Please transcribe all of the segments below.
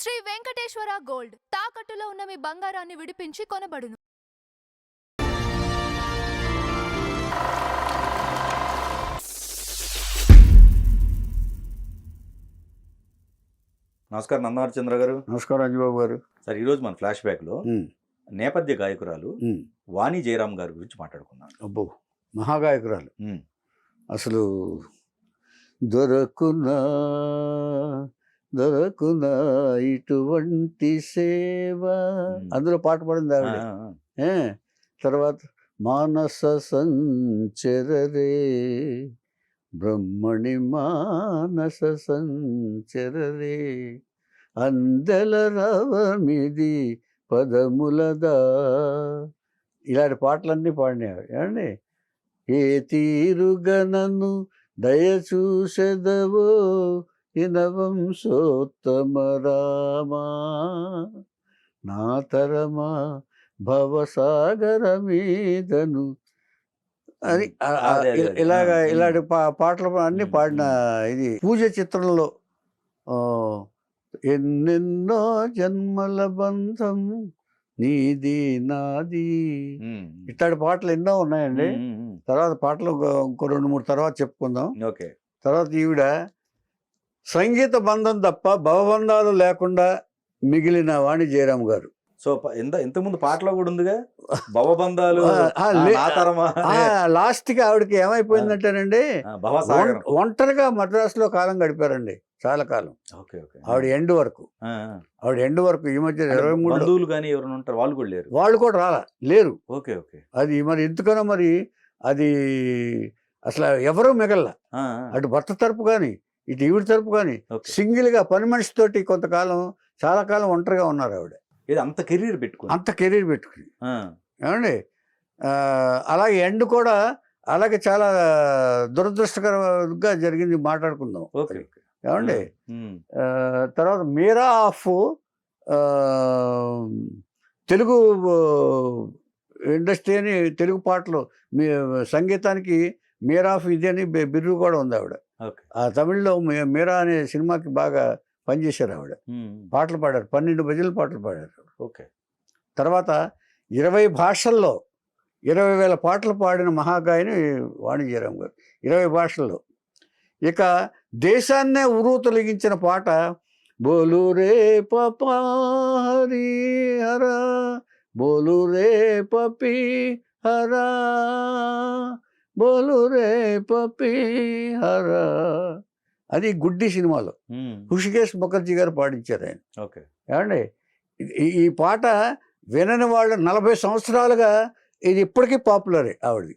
Shri Venkateswara gold తాకట్టులో ఉన్న మీ బంగారాన్ని విడిపించి కొనబడును. నమస్కారం నందనార్చంద్ర గారు. నమస్కారం అంజబాబు గారు. సార్, ఈరోజు మన ఫ్లాష్ బ్యాక్లో నేపథ్య గాయకురాలు వాణి జయరాం గారి గురించి మాట్లాడుకున్నాం. అబ్బో, మహాగాయకురాలు. ఉమ్, అసలు దొరకునా దొరకునా ఇటువంటి సేవ, అందులో పాట పాడింది ఆవిడ. తర్వాత మానస సంచరరే బ్రహ్మణి మానస సంచరరే అందెల రవమిది పదములదా, ఇలాంటి పాటలన్నీ పాడినాడు. ఏమండి, ఏ తీరుగనను దయచూసెదవో ఇనవంశోత్తమ రామా, నా తరమా భవసాగర మీదను అని ఇలాంటి పాటలు అన్నీ పాడిన. ఇది పూజ చిత్రంలో ఎన్నెన్నో జన్మల బంధం నీది నాది, ఇట్లాంటి పాటలు ఎన్నో ఉన్నాయండి. తర్వాత పాటలు ఇంకో 2-3 తర్వాత చెప్పుకుందాం. తర్వాత ఈవిడ సంగీత బంధం తప్ప భవబంధాలు లేకుండా మిగిలిన వాణి జయరాం గారు. సో ఇంతకుముందు పాటలో కూడా ఉందిగా భవబంధాలు. లాస్ట్ కి ఆవిడకి ఏమైపోయిందంటేనండి, ఒంటరిగా మద్రాసులో కాలం గడిపారండి, చాలా కాలం. ఆవిడ ఎండ్ వరకు ఈ మధ్య 23 కానీ ఎవరైనా ఉంటారు, వాళ్ళు కూడా లేరు. వాళ్ళు కూడా లేరు. ఓకే. అది మరి ఎందుకనో మరి అది అసలు ఎవరూ మిగల. అటు భర్త తరపు కానీ ఇటు ఈవిడ తరపు కానీ సింగిల్ గా పని మనిషితోటి కొంతకాలం చాలా కాలం ఒంటరిగా ఉన్నారు ఆవిడ. అంత కెరీర్ పెట్టుకుని ఏమండి. అలాగే ఎండ్ కూడా అలాగే చాలా దురదృష్టకరంగా జరిగింది, మాట్లాడుకుందాం. ఏమండి, తర్వాత మీరా ఆఫ్ తెలుగు ఇండస్ట్రీ అని, తెలుగు పాటలు సంగీతానికి మీరా ఆఫ్ ఇది అని బిరుదు కూడా ఉంది ఆవిడ. ఆ తమిళ్లో మీరా అనే సినిమాకి బాగా పనిచేశారు ఆవిడ. పాటలు పాడారు, 12 భజనల పాటలు పాడారు. తర్వాత 20 భాషల్లో 20,000 పాటలు పాడిన మహాగాయని వాణి జయరాం గారు. 20 భాషల్లో. ఇక దేశాన్నే ఉర్రూతలిగించిన పాట బోలు రే పపా హరి హరా, బోలు రే పపి హరా, బోలు రే పపి హరా, అది గుడ్డి సినిమాలో హృషికేశ్ ముఖర్జీ గారు పాడించారు ఆయన. ఏమండి, ఈ పాట వినని వాళ్ళు 40 సంవత్సరాలుగా ఇది ఇప్పటికీ పాపులరే ఆవిడది.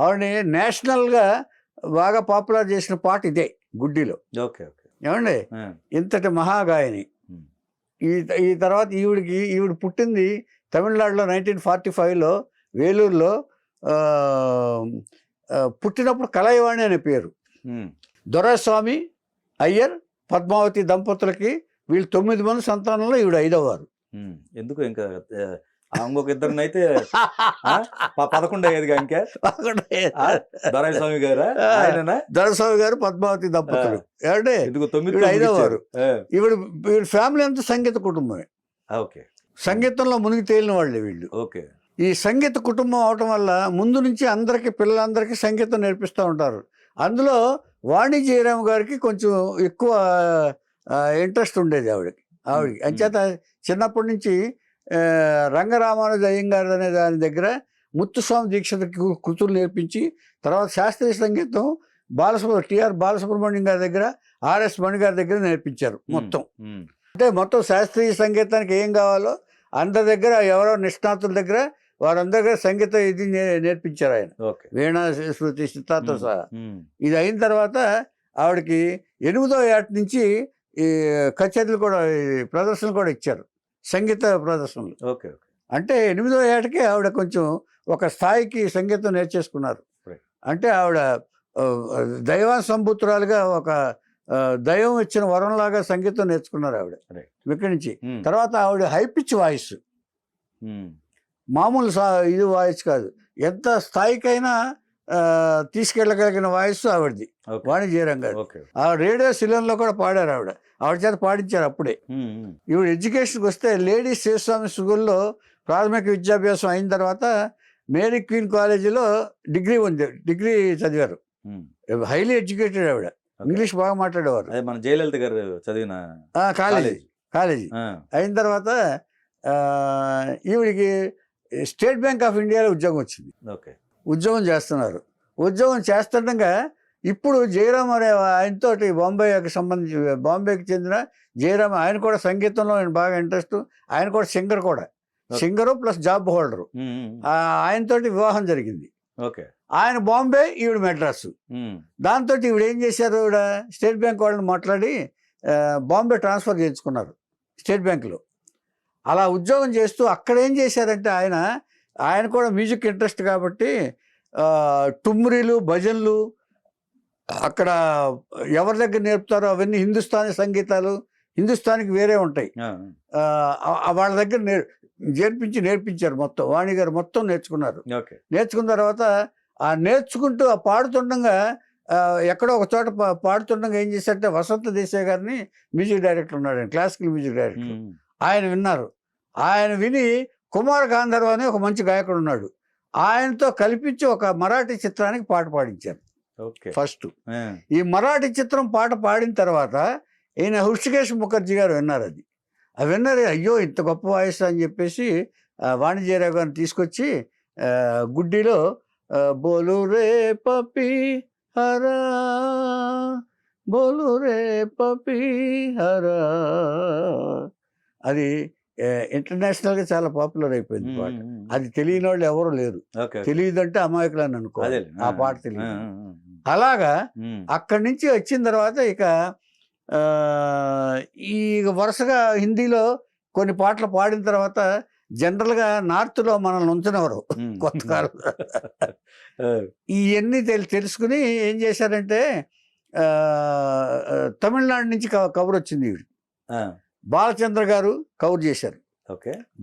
ఆవిడని నేషనల్గా బాగా పాపులర్ చేసిన పాట ఇదే, గుడ్డిలో. ఏమండి, ఇంతటి మహాగాయని. ఈ తర్వాత ఈవిడ పుట్టింది తమిళనాడులో 1945లో వేలూరులో. పుట్టినప్పుడు కలైవాణి అనే పేరు. దొరస్వామి అయ్యర్ పద్మావతి దంపతులకి వీళ్ళు 9 మంది సంతానంలో ఈవిడ 5వ వారు. ఎందుకు ఇంకా ఇంకొక ఇద్దరినైతే 11 అయ్యేదిగా. ఇంకా దొరస్వామి గారు పద్మావతి దంపతులు. ఏమంటే 5వ వారు. ఈవిడ ఫ్యామిలీ అంతా సంగీత కుటుంబమే. సంగీతంలో మునిగి తేలిన వాళ్ళే వీళ్ళు. ఈ సంగీత కుటుంబం అవటం వల్ల ముందు నుంచి పిల్లలందరికీ సంగీతం నేర్పిస్తూ ఉంటారు. అందులో వాణి జయరాం గారికి కొంచెం ఎక్కువ ఇంట్రెస్ట్ ఉండేది ఆవిడకి. అంచేత చిన్నప్పటి నుంచి రంగరామానుజ అయ్యంగారు అనే దాని దగ్గర ముత్తుస్వామి దీక్షితుకి కృతులు నేర్పించి, తర్వాత శాస్త్రీయ సంగీతం టిఆర్ బాలసుబ్రహ్మణ్యం గారి దగ్గర, ఆర్ఎస్ మణి గారి దగ్గర నేర్పించారు. మొత్తం శాస్త్రీయ సంగీతానికి ఏం కావాలో అందరి దగ్గర, ఎవరో నిష్ణాతుల దగ్గర, వారందరి దగ్గర సంగీత ఇది నేర్పించారు ఆయన, వీణా శృతి సితార్తో సహా. ఇది అయిన తర్వాత ఆవిడకి 8వ ఏట నుంచి ఈ కచేరీలు కూడా, ప్రదర్శనలు కూడా ఇచ్చారు, సంగీత ప్రదర్శనలు. అంటే 8వ ఏటకే ఆవిడ కొంచెం ఒక స్థాయికి సంగీతం నేర్చేసుకున్నారు. అంటే ఆవిడ దైవాన్ సంబుతురాలుగా, ఒక దైవం ఇచ్చిన వరంలాగా సంగీతం నేర్చుకున్నారు ఆవిడ ఇక్కడి నుంచి. తర్వాత ఆవిడ హై పిచ్ వాయిస్, మామూలు ఇది వాయిస్ కాదు, ఎంత స్థాయికైనా తీసుకెళ్ళగలిగిన వాయిస్ ఆవిడది, ఓకే. వాణి జయరాం గారు. ఓకే. ఆ రేడియో సిలోన్లో కూడా పాడారు ఆవిడ చేత పాడించారు అప్పుడే. ఈవిడ ఎడ్యుకేషన్కి వస్తే లేడీస్ శివస్వామి స్కూల్లో ప్రాథమిక విద్యాభ్యాసం అయిన తర్వాత మేరీ క్వీన్ కాలేజీలో డిగ్రీ చదివారు. హైలీ ఎడ్యుకేటెడ్ ఆవిడ, ఇంగ్లీష్ బాగా మాట్లాడేవారు. అదే మన జయలలిత గారు చదివిన కాలేజీ అయిన తర్వాత ఈవిడికి స్టేట్ బ్యాంక్ ఆఫ్ ఇండియాలో ఉద్యోగం వచ్చింది. ఓకే. ఉద్యోగం చేస్తున్నారు. ఉద్యోగం చేస్తుండగా ఇప్పుడు జయరాం అనే ఆయనతోటి బాంబేకి చెందిన జయరాం, ఆయన కూడా సంగీతంలో ఆయన బాగా ఇంట్రెస్ట్, ఆయన కూడా సింగరు ప్లస్ జాబ్ హోల్డరు. ఆయనతోటి వివాహం జరిగింది. ఓకే. ఆయన బాంబే, ఈవిడ మెడ్రాసు. దాంతో ఈవిడ ఏం చేశారు, ఈవిడ స్టేట్ బ్యాంక్ వాళ్ళని మాట్లాడి బాంబే ట్రాన్స్ఫర్ చేయించుకున్నారు స్టేట్ బ్యాంకులో. అలా ఉద్యోగం చేస్తూ అక్కడ ఏం చేశారంటే ఆయన కూడా మ్యూజిక్ ఇంట్రెస్ట్ కాబట్టి టుమ్రీలు, భజన్లు అక్కడ ఎవరి దగ్గర నేర్పుతారో అవన్నీ హిందుస్థానీ సంగీతాలు, హిందుస్థానీకి వేరే ఉంటాయి, వాళ్ళ దగ్గర నేర్పించారు. మొత్తం వాణి గారు మొత్తం నేర్చుకున్నారు. నేర్చుకున్న తర్వాత నేర్చుకుంటూ పాడుతుండగా ఎక్కడో ఒక చోట పాడుతుండగా ఏం చేశారంటే వసంత దేశాయ్ గారిని మ్యూజిక్ డైరెక్టర్ ఉన్నాడు, క్లాసికల్ మ్యూజిక్ డైరెక్టర్, ఆయన విన్నారు. ఆయన విని కుమార్ గాంధర్వ అని ఒక మంచి గాయకుడు ఉన్నాడు, ఆయనతో కల్పించి ఒక మరాఠీ చిత్రానికి పాట పాడించారు. ఫస్ట్ ఈ మరాఠీ చిత్రం పాట పాడిన తర్వాత ఈయన హృషికేశ్ ముఖర్జీ గారు విన్నారు. అది విన్నారు, అయ్యో ఇంత గొప్ప వాయిస్ అని చెప్పేసి వాణి జయరాం గారిని తీసుకొచ్చి గుడ్డిలో బోలు రే పపి హరా, బోలు రే పపి హరా, అది ఇంటర్నేషనల్గా చాలా పాపులర్ అయిపోయింది పాట. అది తెలియని వాళ్ళు ఎవరు లేరు, తెలియదంటే అమాయకులు అని అనుకోవాలి, ఆ పాట తెలియదు. అలాగా అక్కడి నుంచి వచ్చిన తర్వాత ఇక ఈ వరుసగా హిందీలో కొన్ని పాటలు పాడిన తర్వాత జనరల్గా నార్త్లో మనల్ని ఉంచనివ్వరు కొత్త కాలం. ఇవన్నీ తెలుసుకుని ఏం చేశారంటే తమిళనాడు నుంచి కవర్ వచ్చింది. ఈవిడ బాలచంద్ర గారు కవర్ చేశారు.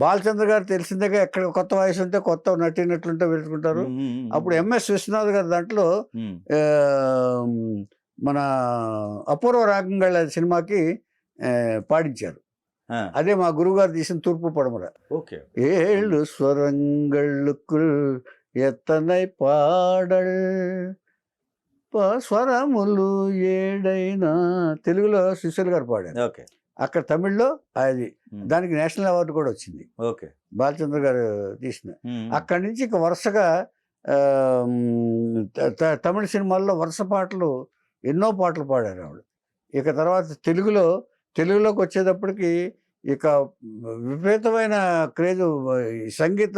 బాలచంద్ర గారు తెలిసిందేగా, ఎక్కడ కొత్త వయసు ఉంటే కొత్త నటినట్లుంటే పెట్టుకుంటారు. అప్పుడు ఎంఎస్ విశ్వనాథ్ గారు దాంట్లో మన అపూర్వ రాగంగళ సినిమాకి పాడించారు. అదే మా గురువుగారు తీసిన తూర్పు పడమర. ఏళ్ళు స్వరంగళ్ళుకుల్ ఎత్తనై పాడల్ స్వరములు ఏడైనా, తెలుగులో సుశీల్ గారు పాడారు. అక్కడ తమిళ్లో అది, దానికి నేషనల్ అవార్డు కూడా వచ్చింది బాలచంద్ర గారు తీసిన. అక్కడి నుంచి ఇక వరుసగా తమిళ సినిమాల్లో వరుస పాటలు, ఎన్నో పాటలు పాడారు ఆవిడ. ఇక తర్వాత తెలుగులోకి వచ్చేటప్పటికి ఇక విపరీతమైన క్రేజ్. సంగీత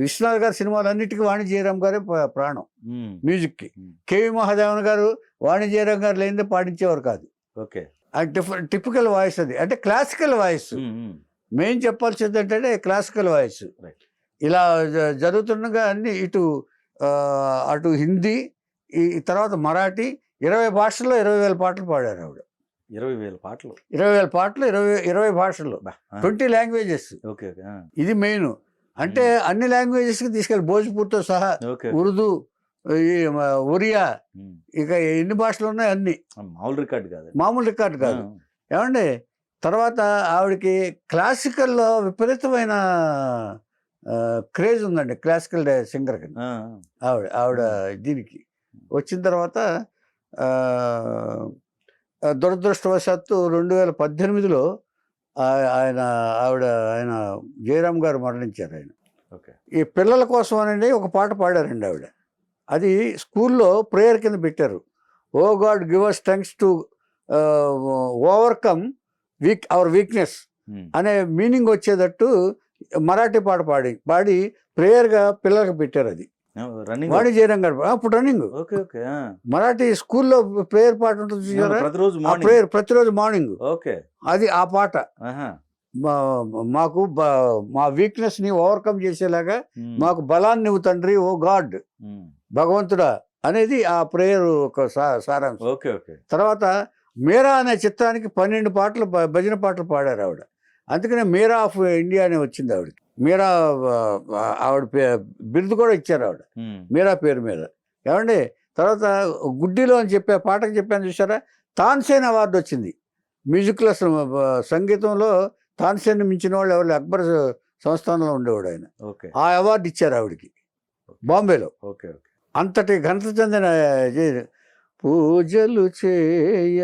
విశ్వనాథ్ గారి సినిమాలన్నిటికీ వాణి జయరాం గారే ప్రాణం మ్యూజిక్కి. కేవి మహాదేవన్ గారు వాణి జయరాం గారు లేనిదే పాడించేవారు కాదు. అది టిపికల్ వాయిస్, అది అంటే క్లాసికల్ వాయిస్. మెయిన్ చెప్పాల్సింది ఏంటంటే క్లాసికల్ వాయిస్. ఇలా జరుగుతుండగా అన్ని అటు హిందీ, ఈ తర్వాత మరాఠీ, 20 భాషల్లో 20,000 పాటలు పాడారు ఆవిడ. 20,000 పాటలు, 20,000 పాటలు, 20 భాషల్లో, 20 లాంగ్వేజెస్. ఇది మెయిన్. అంటే అన్ని లాంగ్వేజెస్కి తీసుకెళ్ళి భోజ్పూర్తో సహా, ఉర్దూ, ఒరియా, ఇక ఎన్ని భాషలు ఉన్నాయి అన్ని. మామూలు రికార్డు కాదు ఏమండి. తర్వాత ఆవిడకి క్లాసికల్లో విపరీతమైన క్రేజ్ ఉందండి, క్లాసికల్ సింగర్ కి. ఆవిడ దీనికి వచ్చిన తర్వాత దురదృష్టవశాత్తు 2018లో ఆయన జయరాం గారు మరణించారు. ఆయన ఈ పిల్లల కోసం అనండి ఒక పాట పాడారండి ఆవిడ. అది స్కూల్లో ప్రేయర్ కింద పెట్టారు. O God give us thanks to overcome our weakness అనే మీనింగ్ వచ్చేటట్టు మరాఠీ పాట పాడి ప్రేయర్గా పిల్లలకు పెట్టారు. అది వాణి జయరాం గారు అప్పుడు రన్నింగ్. మరాఠీ స్కూల్లో ప్రేయర్ పాట ఉంటుంది చూసారా, ప్రేయర్ ప్రతిరోజు మార్నింగ్. అది ఆ పాట మాకు మా వీక్నెస్ ని ఓవర్కమ్ చేసేలాగా మాకు బలాన్ని నువ్వు తండ్రి, ఓ గాడ్ భగవంతుడా అనేది ఆ ప్రేయర్ ఒక సారాంశం. తర్వాత మీరా అనే చిత్రానికి 12 పాటలు, భజన పాటలు పాడారు ఆవిడ. అందుకనే మీరా ఆఫ్ ఇండియా అని వచ్చింది ఆవిడకి. మీరా ఆవిడ బిరుదు కూడా ఇచ్చారు ఆవిడ మీరా పేరు మీద. ఏమండి తర్వాత గుడ్డిలో అని చెప్పే పాటకు చెప్పాను చూసారా, తాన్సేన్ అవార్డు వచ్చింది మ్యూజిక్లో, సంగీతంలో తాన్సేన్ మించిన వాళ్ళు ఎవరు, అక్బర్ సంస్థానంలో ఉండేవాడు ఆయన. ఆ అవార్డు ఇచ్చారు ఆవిడకి బాంబేలో. అంతటి ఘనత చెందిన పూజలు చేయ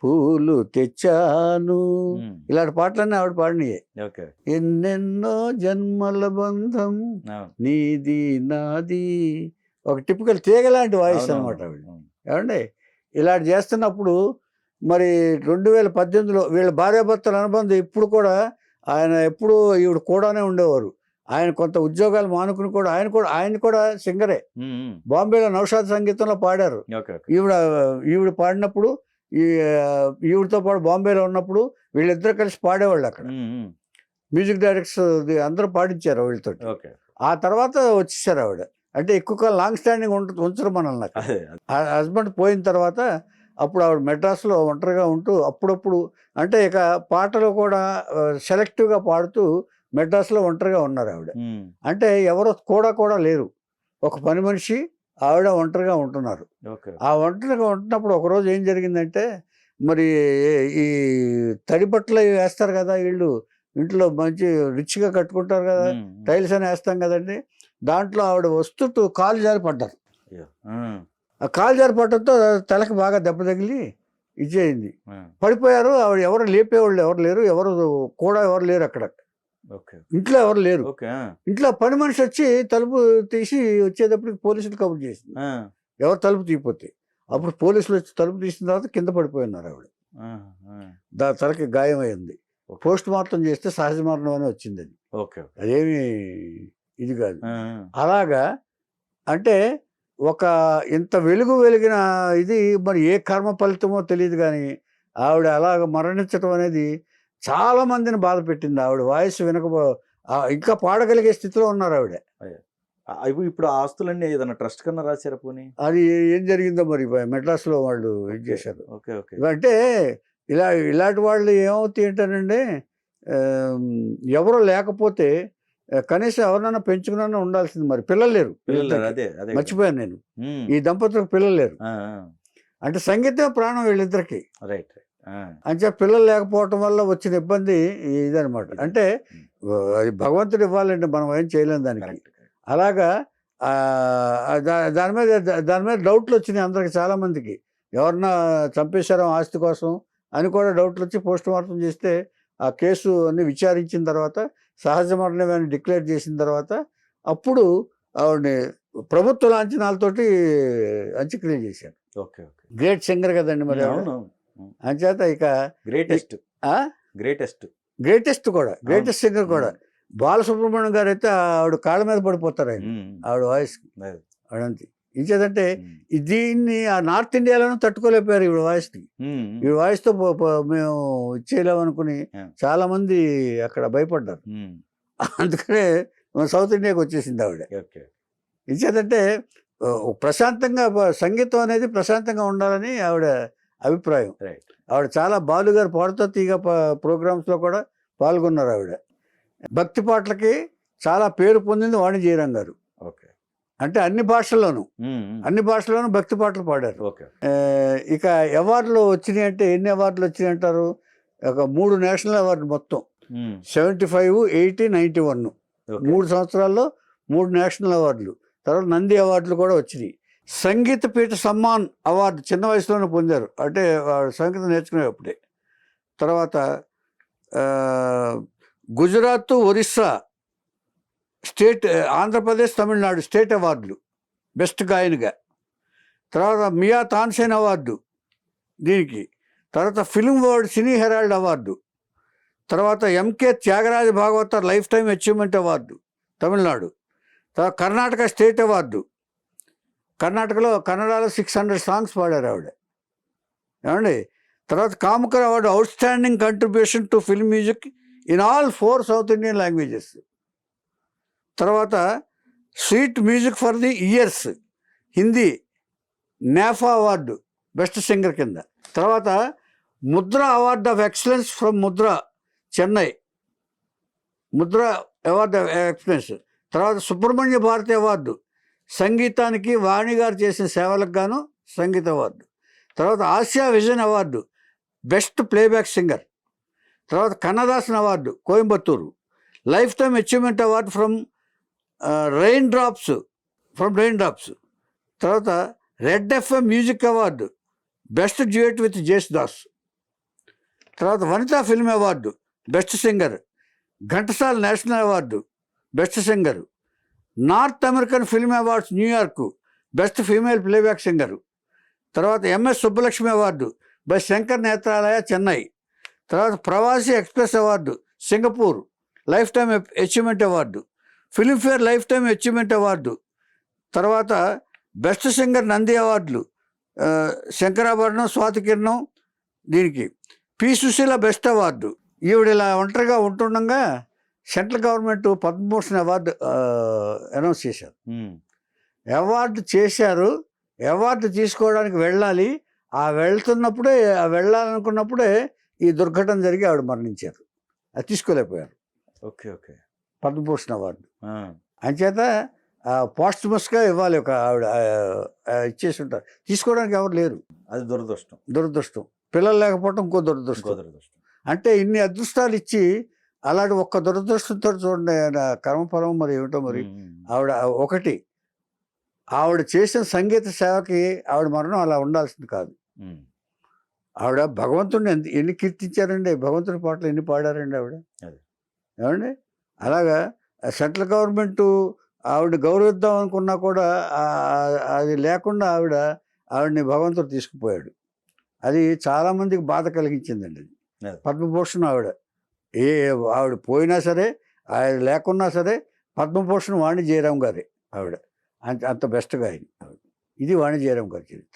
పూలు తెచ్చాను, ఇలాంటి పాటలన్నీ ఆవిడ పాడినాయే. ఎన్నెన్నో జన్మల బంధం నీది నాది, ఒక టిపికల్ తీగలాంటి వాయిస్ అనమాట ఆవిడ. ఏమండి ఇలాంటి చేస్తున్నప్పుడు మరి 2018లో వీళ్ళ భార్యాభర్తల అనుబంధం ఇప్పుడు కూడా, ఆయన ఎప్పుడు ఈవిడ కూడానే ఉండేవారు. ఆయన కొంత ఉద్యోగాలు మానుకుని కూడా ఆయన కూడా సింగరే. బాంబేలో నౌషాద్ సంగీతంలో పాడారు. ఈవిడ పాడినప్పుడు ఈవిడతో పాటు బాంబేలో ఉన్నప్పుడు వీళ్ళిద్దరు కలిసి పాడేవాళ్ళు అక్కడ. మ్యూజిక్ డైరెక్టర్స్ అందరూ పాడించారు వీళ్ళతో. ఆ తర్వాత వచ్చేసారు ఆవిడ. అంటే ఎక్కువ లాంగ్ స్టాండింగ్ ఉంచరు మనల్ని. హస్బెండ్ పోయిన తర్వాత అప్పుడు ఆవిడ మెడ్రాస్లో ఒంటరిగా ఉంటూ అప్పుడప్పుడు, అంటే ఇక పాటలు కూడా సెలెక్టివ్గా పాడుతూ మెడ్రాస్లో ఒంటరిగా ఉన్నారు ఆవిడ. అంటే ఎవరో కూడా లేరు, ఒక పని మనిషి ఆవిడ ఒంటరిగా ఉంటున్నారు. ఆ ఒంటరిగా ఉంటున్నప్పుడు ఒకరోజు ఏం జరిగిందంటే, మరి ఈ తడి బట్టలు వేస్తారు కదా వీళ్ళు, ఇంట్లో మంచి రిచ్గా కట్టుకుంటారు కదా, టైల్స్ అని వేస్తాం కదండి, దాంట్లో ఆవిడ వస్తూ కాలు జారి పడ్డారు. ఆ కాలు జారి పడటంతో తలకి బాగా దెబ్బ తగిలి ఇచ్చేయింది, పడిపోయారు. ఆవిడ ఎవరు లేపేవాళ్ళు ఎవరు లేరు, ఎవరు లేరు అక్కడ, ఇంట్లో ఎవరు లేరు. ఇంట్లో పని మనిషి వచ్చి తలుపు తీసి వచ్చేటప్పటికి పోలీసులు కబుర్ చేసింది, ఎవరు తలుపు తీయపోతే. అప్పుడు పోలీసులు వచ్చి తలుపు తీసిన తర్వాత కింద పడిపోయినారు ఆవిడ, తలకి గాయమైంది. పోస్ట్ మార్టం చేస్తే సహజ మరణం అని వచ్చింది. అది అదేమి ఇది కాదు. అలాగా అంటే ఒక ఇంత వెలిగిన ఇది మరి ఏ కర్మ ఫలితమో తెలియదు, కానీ ఆవిడ అలాగ మరణించడం అనేది చాలా మందిని బాధ పెట్టింది. ఆవిడ వాయిస్ ఇంకా పాడగలిగే స్థితిలో ఉన్నారు ఆవిడ. ఇప్పుడు ఆస్తులన్నీ ఏదైనా ట్రస్ట్ కన్నా రాశారా పోనీ? అది ఏం జరిగిందో మరి మెడ్రాస్లో వాళ్ళు ఇది చేశారు. అంటే ఇలాంటి వాళ్ళు ఏమవుతాయి ఏంటంటే, ఎవరో లేకపోతే కనీసం ఎవరినైనా పెంచుకున్నా ఉండాల్సింది. మరి పిల్లలు లేరు, మర్చిపోయాను నేను, ఈ దంపతులకు పిల్లలు లేరు. అంటే సంగీతం ప్రాణం వీళ్ళిద్దరికి. అంటే పిల్లలు లేకపోవటం వల్ల వచ్చిన ఇబ్బంది ఇదనమాట. అంటే అది భగవంతుడు ఇవ్వాలంటే మనం ఏం చేయలేం దానికి. అలాగా దాని మీద డౌట్లు వచ్చినాయి అందరికి, చాలా మందికి. ఎవరన్నా చంపేశారో ఆస్తి కోసం అని కూడా డౌట్లు వచ్చి పోస్ట్ మార్టం చేస్తే ఆ కేసు అన్ని విచారించిన తర్వాత సహజ మరణం డిక్లేర్ చేసిన తర్వాత అప్పుడు ఆవిడని ప్రభుత్వ లాంఛనాలతోటి అంత్యక్రియ చేశారు. గ్రేట్ సింగర్ కదండి మరి. అంచేత ఇక గ్రేటెస్ట్ సింగర్ కూడా బాలసుబ్రహ్మణ్యం గారు అయితే ఆవిడ కాళ్ళ మీద పడిపోతారు ఆయన, ఆవిడ వాయిస్కి. ఆవిడంతే ఇంచేదంటే దీన్ని ఆ నార్త్ ఇండియాలోనూ తట్టుకోలేకపోయారు ఈవిడ వాయిస్కి. ఈ వాయిస్తో మేము ఇచ్చేయలేమనుకుని చాలా మంది అక్కడ భయపడ్డారు. అందుకనే సౌత్ ఇండియాకి వచ్చేసింది ఆవిడ. ఇంచేదంటే ప్రశాంతంగా సంగీతం అనేది ప్రశాంతంగా ఉండాలని ఆవిడ అభిప్రాయం. ఆవిడ చాలా బాలుగారు పాడుతూ తీగ ప్రోగ్రామ్స్లో కూడా పాల్గొన్నారు ఆవిడ. భక్తి పాటలకి చాలా పేరు పొందింది వాణి జయరాం గారు. అంటే అన్ని భాషల్లోనూ భక్తి పాటలు పాడారు. ఇక అవార్డులు వచ్చినాయి అంటే ఎన్ని అవార్డులు వచ్చినాయి అంటారు? ఒక 3 నేషనల్ అవార్డు మొత్తం 75, 80, 91 3 సంవత్సరాల్లో 3 నేషనల్ అవార్డులు. తర్వాత నంది అవార్డులు కూడా వచ్చినాయి. సంగీత పీఠ సమ్మాన్ అవార్డు చిన్న వయసులోనే పొందారు, అంటే సంగీతం నేర్చుకునేటప్పుడే. తర్వాత గుజరాత్, ఒరిస్సా స్టేట్, ఆంధ్రప్రదేశ్, తమిళనాడు స్టేట్ అవార్డులు బెస్ట్ గాయనిగా. తర్వాత మియా తాన్సేన్ అవార్డు దీనికి. తర్వాత ఫిల్మ్ అవార్డు, సినీ హెరాల్డ్ అవార్డు. తర్వాత ఎంకే త్యాగరాజ భాగవత life time achievement award Tamil Nadu. తర్వాత కర్ణాటక స్టేట్ అవార్డు. కర్ణాటకలో కన్నడలో 600 సాంగ్స్ పాడారు ఆవిడ. ఏమండి తర్వాత Kamakar award outstanding contribution to film music in all 4 south Indian languages. తర్వాత sweet music for the years Hindi NAFA award best singer కింద. తర్వాత Mudra award of excellence from Mudra Chennai, Mudra award of excellence. తర్వాత సుబ్రహ్మణ్య భారతి అవార్డు సంగీతానికి వాణి గారు చేసిన సేవలకు గాను సంగీత అవార్డు. తర్వాత Asia vision award best playback singer. తర్వాత Kannadasan award Coimbatore. Lifetime achievement award from rain drops. తర్వాత red FM music award best duet with Yesudas. తర్వాత Vanitha film award best singer. Ghantasala national award best singer. North American film awards New York best female playback singer. తర్వాత MS Subbalakshmi award by Shankar Nethralaya Chennai. తర్వాత Pravasi express award Singapore lifetime achievement award. Filmfare life time achievement award. తర్వాత best singer Nandi అవార్డులు శంకరాభరణం, స్వాతి కిరణం. దీనికి P Susheela best award. ఈవిడ ఇలా ఒంటరిగా ఉంటుండగా central government Padma Bhushan award announce చేశారు. అవార్డు తీసుకోవడానికి వెళ్ళాలి. వెళ్ళాలనుకున్నప్పుడే ఈ దుర్ఘటన జరిగి ఆవిడ మరణించారు. అది తీసుకోలేకపోయారు. ఓకే. పద్మభూషణ్ అవార్డు అంచేత పోస్టమస్గా ఇవ్వాలి. ఒక ఆవిడ ఇచ్చేసి ఉంటారు. తీసుకోవడానికి ఎవరు లేరు. అది దురదృష్టం. పిల్లలు లేకపోవడం ఇంకో దురదృష్టం. అంటే ఇన్ని అదృష్టాలు ఇచ్చి అలాంటి ఒక్క దురదృష్టంతో చూడండి కర్మఫలం మరి ఏమిటో మరి. ఆవిడ చేసిన సంగీత సేవకి ఆవిడ మరణం అలా ఉండాల్సింది కాదు. ఆవిడ భగవంతుడిని ఎన్ని కీర్తించారండి, భగవంతుడి పాటలు ఎన్ని పాడారండి ఆవిడ. ఏమండి అలాగా సెంట్రల్ గవర్నమెంట్ ఆవిడ గౌరవిద్దాం అనుకున్నా కూడా అది లేకుండా ఆవిడని భగవంతుడు తీసుకుపోయాడు. అది చాలామందికి బాధ కలిగించిందండి. అది పద్మభూషణ్ ఆవిడ పోయినా సరే, ఆయన లేకున్నా సరే పద్మభూషణ్ వాణి జయరాం గారే ఆవిడ. అంత బెస్ట్గా అయింది. ఇది వాణి జయరాం గారి చరిత్ర.